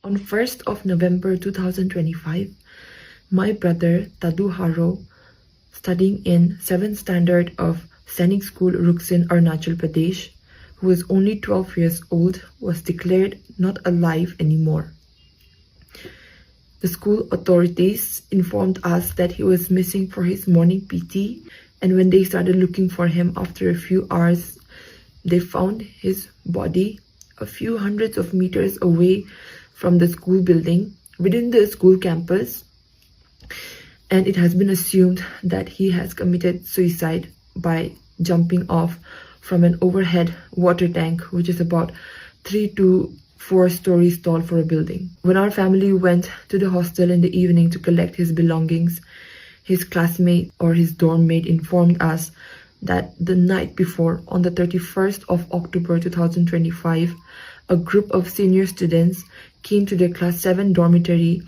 On 1st of November 2025, my brother Tadu Haro, studying in 7th standard of Sainik School Ruksin, Arunachal Pradesh, who was only 12 years old, was declared not alive anymore. The school authorities informed us that he was missing for his morning PT, and when they started looking for him after a few hours, they found his body a few hundreds of meters away from the school building within the school campus, and it has been assumed that he has committed suicide by jumping off from an overhead water tank, which is about 3 to 4 stories tall for a building. When our family went to the hostel in the evening to collect his belongings, his classmate or his dorm mate informed us that the night before, on the 31st of October 2025, a group of senior students came to the class 7 dormitory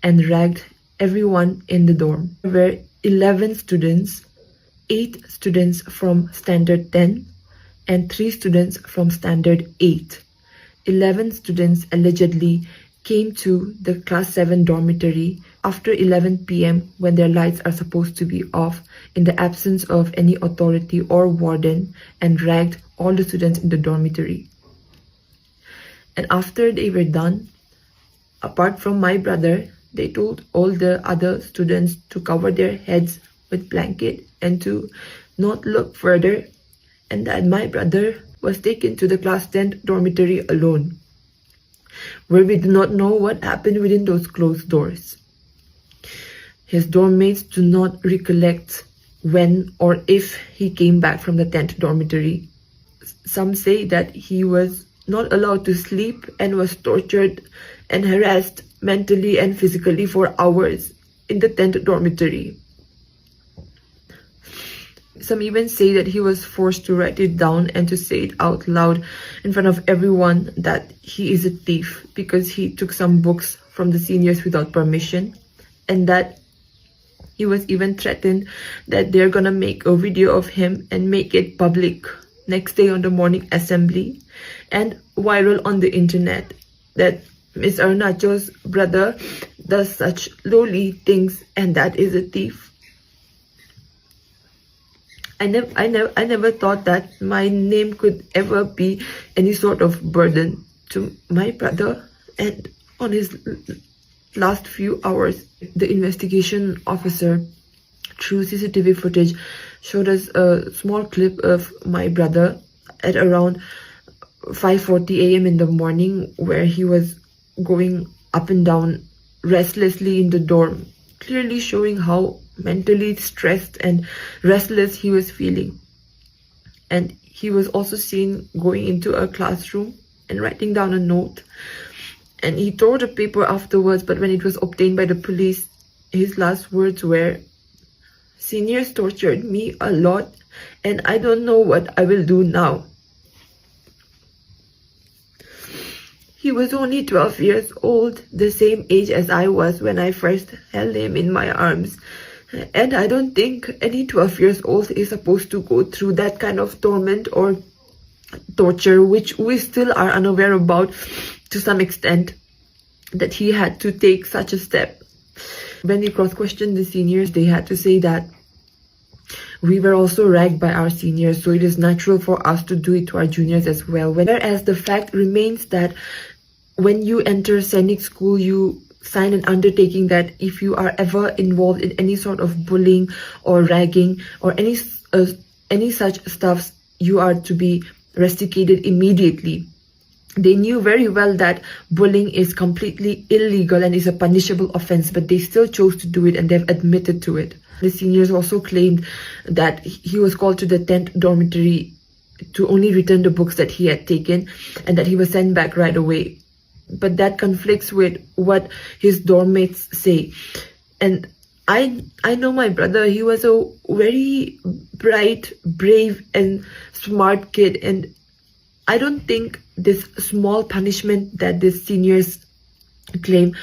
and ragged everyone in the dorm. There were 11 students, 8 students from standard 10 and 3 students from standard 8. 11 students allegedly came to the class 7 dormitory after 11 p.m. when their lights are supposed to be off in the absence of any authority or warden, and ragged all the students in the dormitory. And after they were done, apart from my brother, they told all the other students to cover their heads with blanket and to not look further, and that my brother was taken to the class 10 dormitory alone, where we do not know what happened within those closed doors. His dorm mates do not recollect when or if he came back from the 10th dormitory. Some say that he was not allowed to sleep and was tortured and harassed mentally and physically for hours in the 10th dormitory. Some even say that he was forced to write it down and to say it out loud in front of everyone that he is a thief because he took some books from the seniors without permission, and that he was even threatened that they're gonna make a video of him and make it public next day on the morning assembly and viral on the internet, that Miss Arunachal's brother does such lowly things and that is a thief. I never thought that my name could ever be any sort of burden to my brother. And on his last few hours, the investigation officer, through CCTV footage, showed us a small clip of my brother at around 5:40 a.m. in the morning, where he was going up and down restlessly in the dorm, clearly showing how mentally stressed and restless he was feeling. And he was also seen going into a classroom and writing down a note, and he tore the paper afterwards, but when it was obtained by the police, his last words were, "Seniors tortured me a lot and I don't know what I will do now." He was only 12 years old, the same age as I was when I first held him in my arms. And I don't think any 12 years old is supposed to go through that kind of torment or torture, which we still are unaware about to some extent, that he had to take such a step. When we cross-questioned the seniors, they had to say that we were also ragged by our seniors, so it is natural for us to do it to our juniors as well. Whereas the fact remains that when you enter Sainik School, you sign an undertaking that if you are ever involved in any sort of bullying or ragging or any such stuffs, you are to be rusticated immediately. They knew very well that bullying is completely illegal and is a punishable offense, but they still chose to do it, and they've admitted to it. The seniors also claimed that he was called to the 10th dormitory to only return the books that he had taken, and that he was sent back right away. But that conflicts with what his dorm mates say. And I know my brother, he was a very bright, brave and smart kid, and I don't think this small punishment that the seniors claim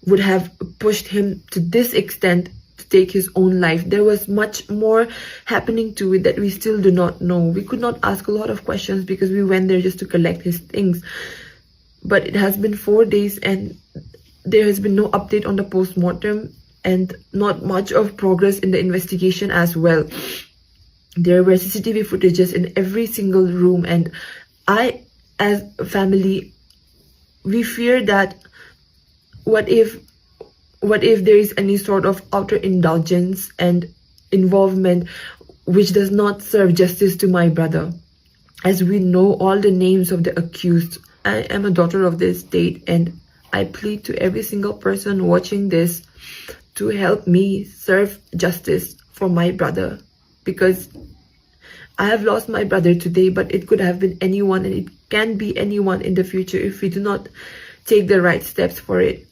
would have pushed him to this extent to take his own life. There was much more happening to it that we still do not know. We could not ask a lot of questions because we went there just to collect his things. But it has been 4 days and there has been no update on the post-mortem and not much of progress in the investigation as well. There were CCTV footages in every single room, and I, as a family, we fear that what if there is any sort of outer indulgence and involvement which does not serve justice to my brother. As we know all the names of the accused, I am a daughter of this state, and I plead to every single person watching this to help me serve justice for my brother, because I have lost my brother today, but it could have been anyone, and it can be anyone in the future if we do not take the right steps for it.